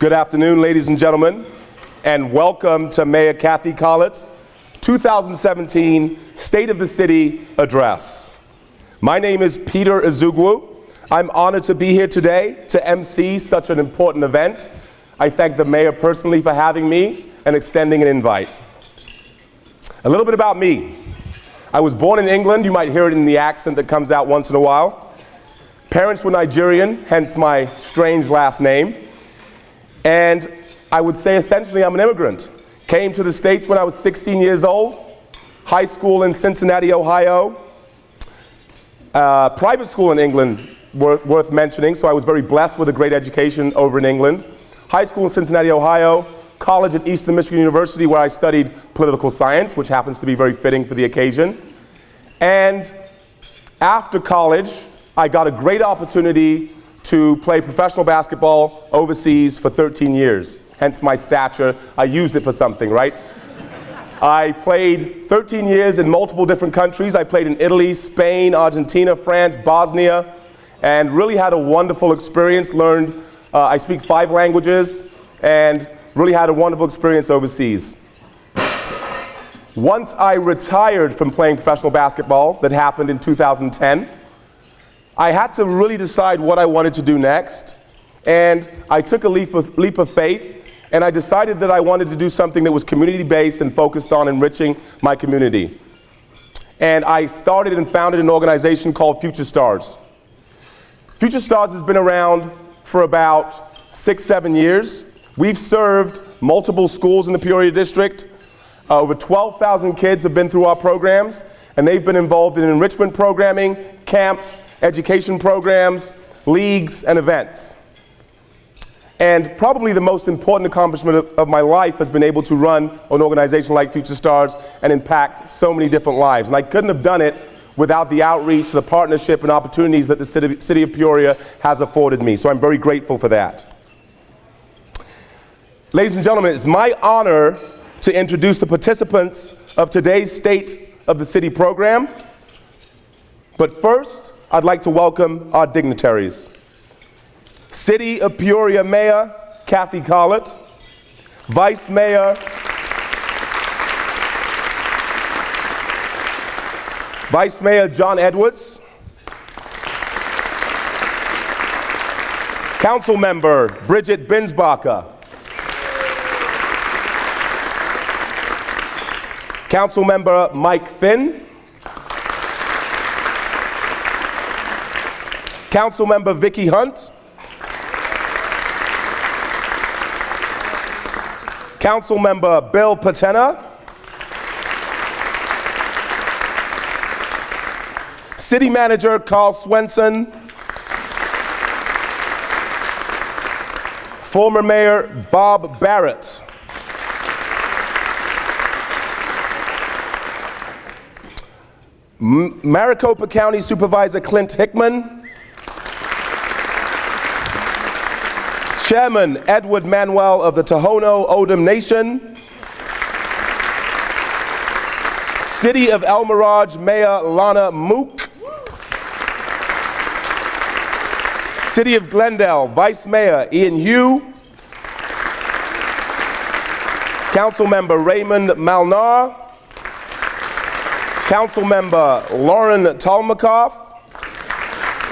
Good afternoon, ladies and gentlemen, and welcome to Mayor Kathy Collett's 2017 State of the City Address. My name is Peter Ezugwu. I'm honored to be here today to MC such an important event. I thank the mayor personally for having me and extending an invite. A little bit about me. I was born in England. You might hear it in the accent that comes out once in a while. Parents were Nigerian, hence my strange last name. And I would say essentially I'm an immigrant. Came to the States when I was 16 years old, high school in Cincinnati, Ohio, private school in England worth mentioning, so I was very blessed with a great education over in England. High school in Cincinnati, Ohio, college at Eastern Michigan University where I studied political science, which happens to be very fitting for the occasion. And after college, I got a great opportunity to play professional basketball overseas for 13 years. Hence my stature. I used it for something, right? I played 13 years in multiple different countries. I played in Italy, Spain, Argentina, France, Bosnia, and really had a wonderful experience. Learned, I speak 5 languages, and really had a wonderful experience overseas. Once I retired from playing professional basketball, that happened in 2010, I had to really decide what I wanted to do next, and I took a leap of faith, and I decided that I wanted to do something that was community-based and focused on enriching my community. And I started and founded an organization called Future Stars. Future Stars has been around for about 6-7 years. We've served multiple schools in the Peoria district. Over 12,000 kids have been through our programs, and they've been involved in enrichment programming, camps, education programs, leagues, and events. And probably the most important accomplishment of my life has been able to run an organization like Future Stars and impact so many different lives. And I couldn't have done it without the outreach, the partnership, and opportunities that the city of Peoria has afforded me. So I'm very grateful for that. Ladies and gentlemen, it's my honor to introduce the participants of today's State of the City program. But first, I'd like to welcome our dignitaries. City of Peoria Mayor Kathy Collett, Vice Mayor John Edwards, Council Member Bridget Binsbacher, Council Member Mike Finn, Council Member Vicky Hunt, Council Member Bill Patena, City Manager Carl Swenson, former Mayor Bob Barrett, Maricopa County Supervisor Clint Hickman, Chairman Edward Manuel of the Tohono O'odham Nation, City of El Mirage Mayor Lana Mook, City of Glendale Vice Mayor Ian Hugh, Council Member Raymond Malnar, Council Member Lauren Talmakoff,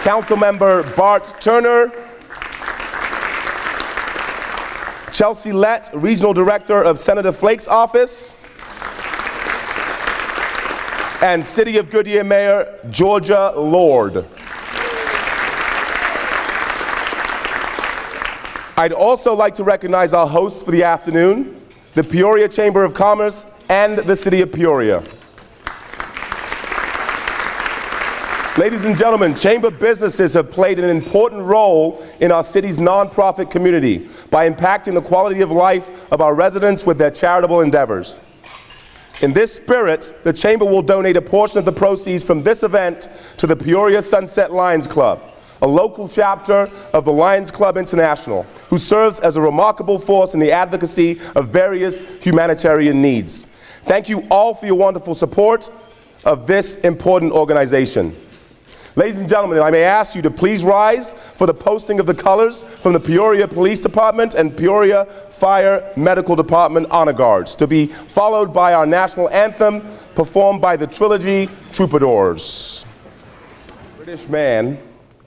Council Member Bart Turner, Chelsea Lett, Regional Director of Senator Flake's office, and City of Goodyear Mayor Georgia Lord. I'd also like to recognize our hosts for the afternoon, the Peoria Chamber of Commerce and the City of Peoria. Ladies and gentlemen, chamber businesses have played an important role in our city's nonprofit community by impacting the quality of life of our residents with their charitable endeavors. In this spirit, the chamber will donate a portion of the proceeds from this event to the Peoria Sunset Lions Club, a local chapter of the Lions Club International, who serves as a remarkable force in the advocacy of various humanitarian needs. Thank you all for your wonderful support of this important organization. Ladies and gentlemen, I may ask you to please rise for the posting of the colors from the Peoria Police Department and Peoria Fire Medical Department Honor Guards, to be followed by our national anthem performed by the Trilogy Troubadours. British man,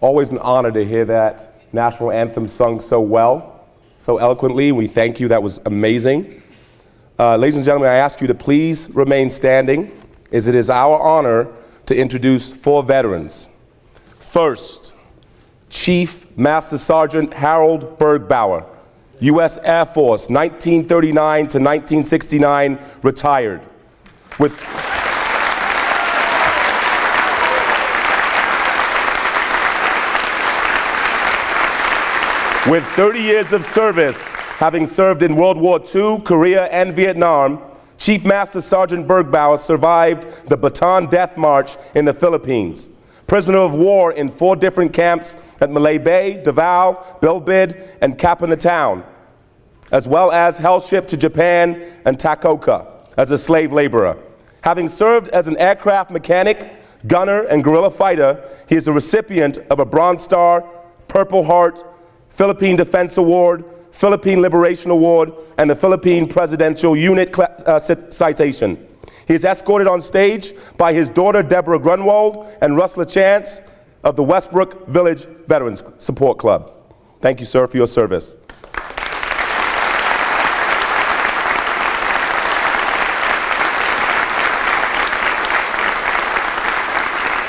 always an honor to hear that national anthem sung so well, so eloquently. We thank you, that was amazing. Ladies and gentlemen, I ask you to please remain standing, as it is our honor to introduce 4 veterans. First, Chief Master Sergeant Harold Bergbauer, U.S. Air Force, 1939 to 1969, retired. With 30 years of service, having served in World War II, Korea, and Vietnam, Chief Master Sergeant Bergbauer survived the Bataan Death March in the Philippines. Prisoner of war in 4 different camps at Malay Bay, Davao, Bilbid, and Kapanataon, as well as held ship to Japan and Takoka as a slave laborer. Having served as an aircraft mechanic, gunner, and guerrilla fighter, he is a recipient of a Bronze Star, Purple Heart, Philippine Defense Award, Philippine Liberation Award, and the Philippine Presidential Unit Citation. He is escorted on stage by his daughter, Deborah Grunwald, and Russ LaChance of the Westbrook Village Veterans Support Club. Thank you, sir, for your service.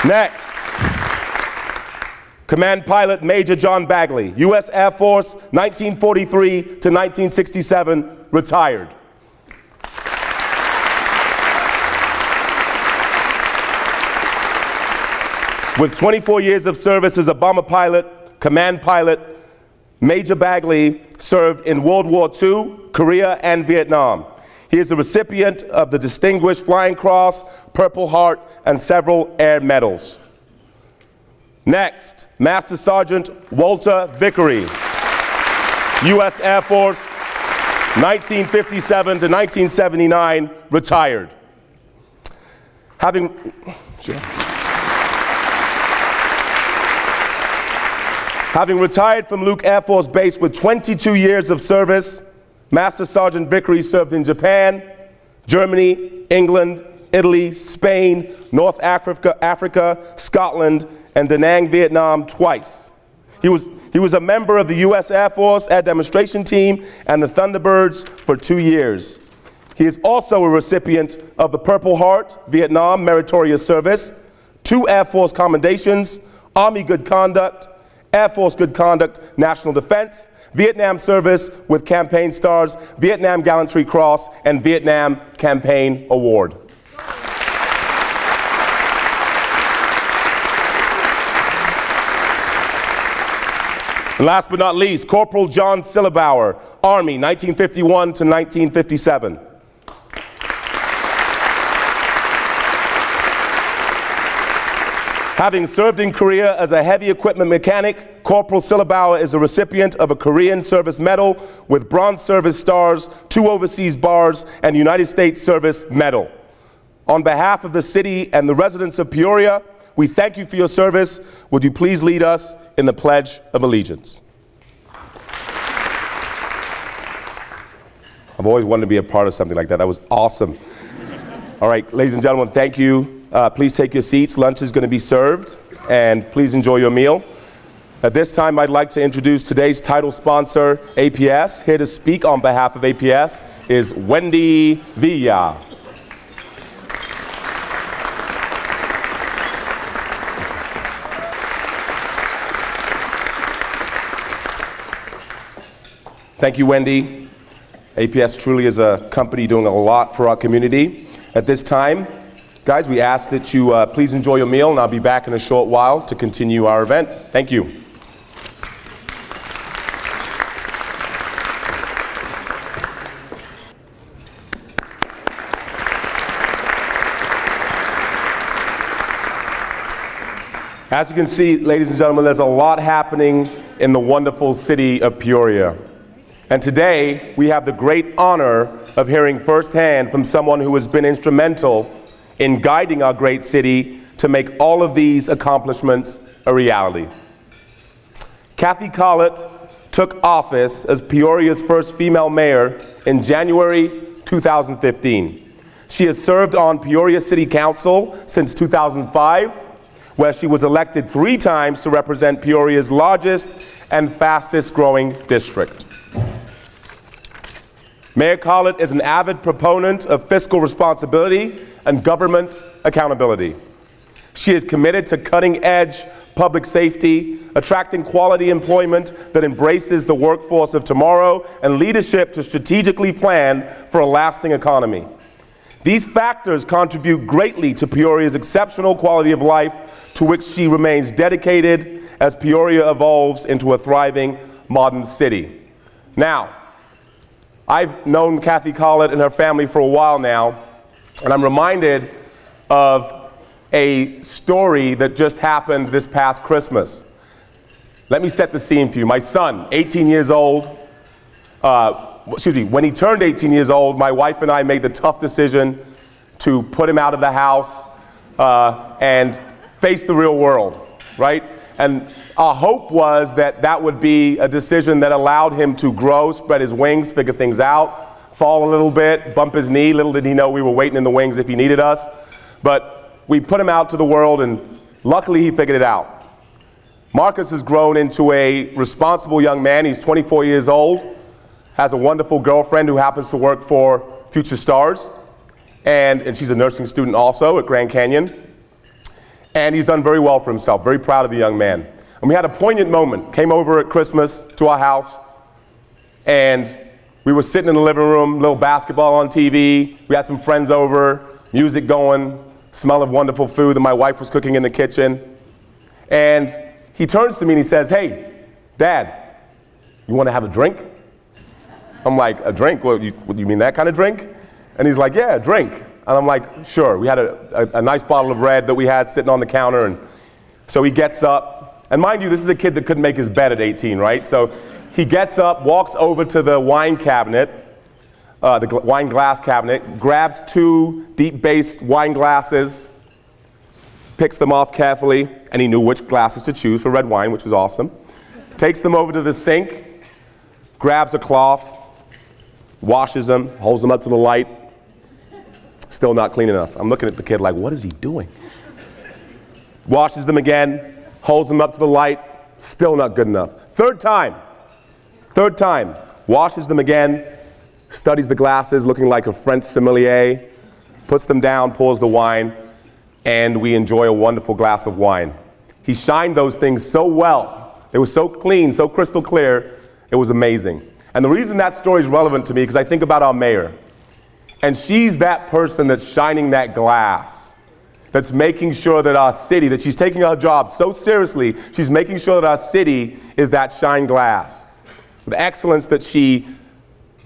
Next, Command Pilot Major John Bagley, U.S. Air Force, 1943 to 1967, retired. With 24 years of service as a bomber pilot, command pilot, Major Bagley served in World War II, Korea, and Vietnam. He is a recipient of the Distinguished Flying Cross, Purple Heart, and several air medals. Next, Master Sergeant Walter Vickery, U.S. Air Force, 1957 to 1979, retired. Having retired from Luke Air Force Base with 22 years of service, Master Sergeant Vickery served in Japan, Germany, England, Italy, Spain, North Africa, Scotland, and Da Nang, Vietnam twice. He was a member of the U.S. Air Force Air Demonstration Team and the Thunderbirds for 2 years. He is also a recipient of the Purple Heart, Vietnam Meritorious Service, 2 Air Force Commendations, Army Good Conduct, Air Force Good Conduct, National Defense, Vietnam Service with Campaign Stars, Vietnam Gallantry Cross, and Vietnam Campaign Award. And last but not least, Corporal John Sillebauer, Army, 1951 to 1957. Having served in Korea as a heavy equipment mechanic, Corporal Sillebauer is a recipient of a Korean Service Medal with Bronze Service Stars, 2 Overseas Bars, and United States Service Medal. On behalf of the city and the residents of Peoria, we thank you for your service. Would you please lead us in the Pledge of Allegiance? I've always wanted to be a part of something like that. That was awesome. All right, ladies and gentlemen, thank you. Please take your seats. Lunch is going to be served, and please enjoy your meal. At this time, I'd like to introduce today's title sponsor, APS. Here to speak on behalf of APS is Wendy Villa. Thank you, Wendy. APS truly is a company doing a lot for our community. At this time, guys, we ask that you please enjoy your meal, and I'll be back in a short while to continue our event. Thank you. As you can see, ladies and gentlemen, there's a lot happening in the wonderful city of Peoria. And today, we have the great honor of hearing firsthand from someone who has been instrumental in guiding our great city to make all of these accomplishments a reality. Kathy Collett took office as Peoria's first female mayor in January 2015. She has served on Peoria City Council since 2005, where she was elected 3 times to represent Peoria's largest and fastest growing district. Mayor Collett is an avid proponent of fiscal responsibility and government accountability. She is committed to cutting-edge public safety, attracting quality employment that embraces the workforce of tomorrow, and leadership to strategically plan for a lasting economy. These factors contribute greatly to Peoria's exceptional quality of life, to which she remains dedicated as Peoria evolves into a thriving modern city. Now, I've known Kathy Collett and her family for a while now, and I'm reminded of a story that just happened this past Christmas. Let me set the scene for you. My son, 18 years old, when he turned 18 years old, my wife and I made the tough decision to put him out of the house and face the real world, right? And our hope was that that would be a decision that allowed him to grow, spread his wings, figure things out, fall a little bit, bump his knee. Little did he know we were waiting in the wings if he needed us. But we put him out to the world, and luckily he figured it out. Marcus has grown into a responsible young man. He's 24 years old, has a wonderful girlfriend who happens to work for Future Stars, and she's a nursing student also at Grand Canyon. And he's done very well for himself, very proud of the young man. And we had a poignant moment, came over at Christmas to our house, and we were sitting in the living room, little basketball on TV, we had some friends over, music going, smell of wonderful food that my wife was cooking in the kitchen. And he turns to me and he says, "Hey, Dad, you want to have a drink?" I'm like, "A drink? What, you mean that kind of drink?" And he's like, "Yeah, a drink." And I'm like, "Sure." We had a nice bottle of red that we had sitting on the counter. And so he gets up. And mind you, this is a kid that couldn't make his bed at 18, right? So he gets up, walks over to the wine cabinet, the wine glass cabinet, grabs 2 deep-based wine glasses, picks them off carefully, and he knew which glasses to choose for red wine, which was awesome. Takes them over to the sink, grabs a cloth, washes them, holds them up to the light. Still not clean enough. I'm looking at the kid like, what is he doing? Washes them again, holds them up to the light, still not good enough. Third time, washes them again, studies the glasses, looking like a French sommelier, puts them down, pours the wine, and we enjoy a wonderful glass of wine. He shined those things so well. They were so clean, so crystal clear, it was amazing. And the reason that story is relevant to me, because I think about our mayor. And she's that person that's shining that glass, that's making sure that our city, that she's taking our job so seriously, she's making sure that our city is that shine glass. The excellence that she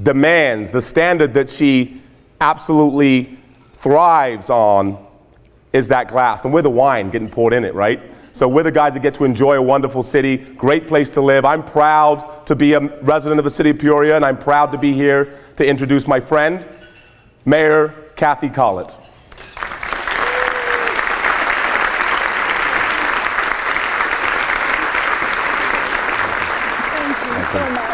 demands, the standard that she absolutely thrives on is that glass. And we're the wine getting poured in it, right? So we're the guys that get to enjoy a wonderful city, great place to live. I'm proud to be a resident of the city of Peoria, and I'm proud to be here to introduce my friend, Mayor Kathy Collett. Thank you so much.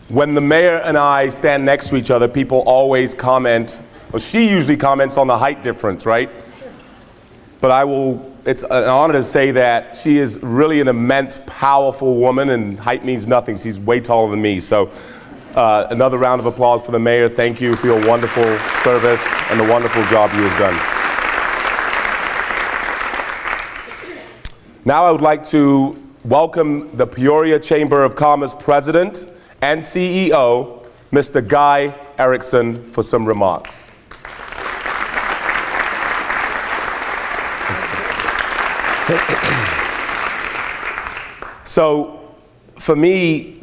When the mayor and I stand next to each other, people always comment, well, she usually comments on the height difference, right? But it's an honor to say that she is really an immense, powerful woman, and height means nothing. She's way taller than me. So another round of applause for the mayor. Thank you for your wonderful service and the wonderful job you have done. Now I would like to welcome the Peoria Chamber of Commerce President and CEO, Mr. Guy Erickson, for some remarks. So, for me,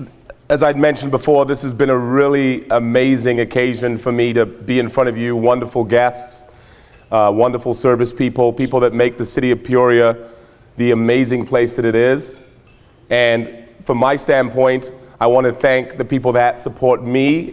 as I'd mentioned before, this has been a really amazing occasion for me to be in front of you, wonderful guests, wonderful service people, people that make the city of Peoria the amazing place that it is. And from my standpoint, I want to thank the people that support me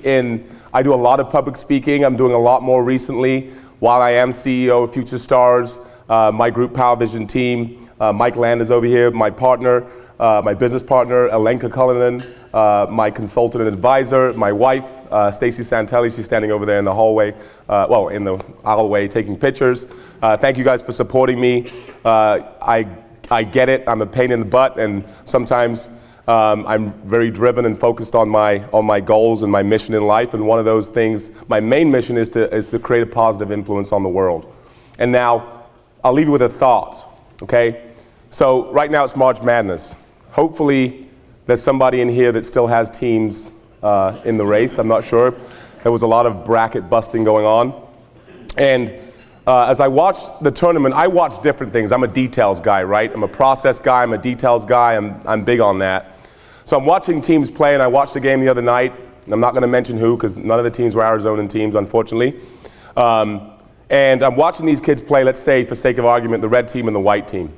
I do a lot of public speaking. I'm doing a lot more recently while I am CEO of Future Stars, my group Power Vision team. Mike Land is over here, my partner, my business partner, Alenka Cullinan, my consultant and advisor, my wife, Stacy Santelli, she's standing over there in the hallway, in the alleyway taking pictures. Thank you guys for supporting me. I get it, I'm a pain in the butt, and sometimes I'm very driven and focused on my goals and my mission in life, and one of those things, my main mission is to create a positive influence on the world. And now, I'll leave you with a thought, okay? So right now it's March Madness. Hopefully there's somebody in here that still has teams in the race, I'm not sure. There was a lot of bracket busting going on. And as I watched the tournament, I watched different things. I'm a details guy, right? I'm a process guy, I'm a details guy, I'm big on that. So I'm watching teams play, and I watched the game the other night, and I'm not gonna mention who, because none of the teams were Arizonan teams, unfortunately. And I'm watching these kids play, let's say, for sake of argument, the red team and the white team.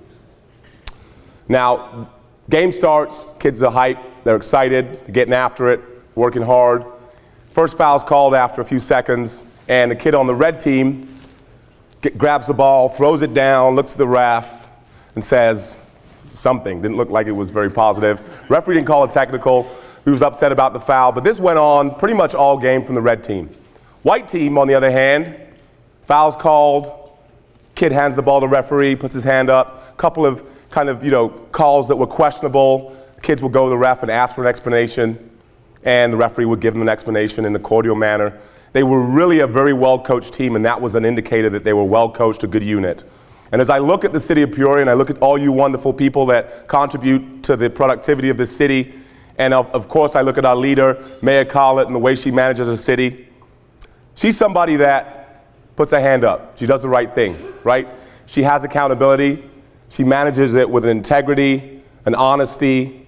Now, game starts, kids are hyped, they're excited, they're getting after it, working hard. First foul's called after a few seconds, and the kid on the red team grabs the ball, throws it down, looks at the ref, and says something. Didn't look like it was very positive. Referee didn't call it technical. He was upset about the foul, but this went on pretty much all game from the red team. White team, on the other hand, foul's called, kid hands the ball to referee, puts his hand up, couple of calls that were questionable. Kids would go to the ref and ask for an explanation, and the referee would give them an explanation in a cordial manner. They were really a very well-coached team, and that was an indicator that they were well-coached, a good unit. And as I look at the city of Peoria, and I look at all you wonderful people that contribute to the productivity of this city, and of course I look at our leader, Mayor Collett, and the way she manages the city, she's somebody that puts her hand up. She does the right thing, right? She has accountability. She manages it with an integrity, an honesty,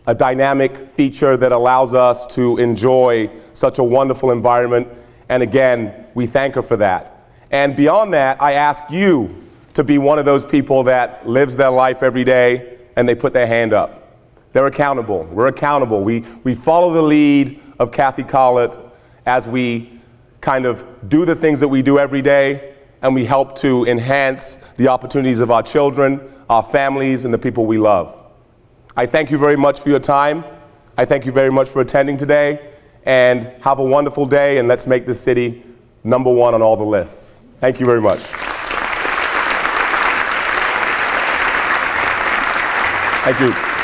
a dynamic feature that allows us to enjoy such a wonderful environment. And again, we thank her for that. And beyond that, I ask you to be one of those people that lives their life every day and they put their hand up. They're accountable. We're accountable. We follow the lead of Kathy Collett as we kind of do the things that we do every day, and we help to enhance the opportunities of our children, our families, and the people we love. I thank you very much for your time. I thank you very much for attending today, and have a wonderful day, and let's make this city #1 on all the lists. Thank you very much. Thank you.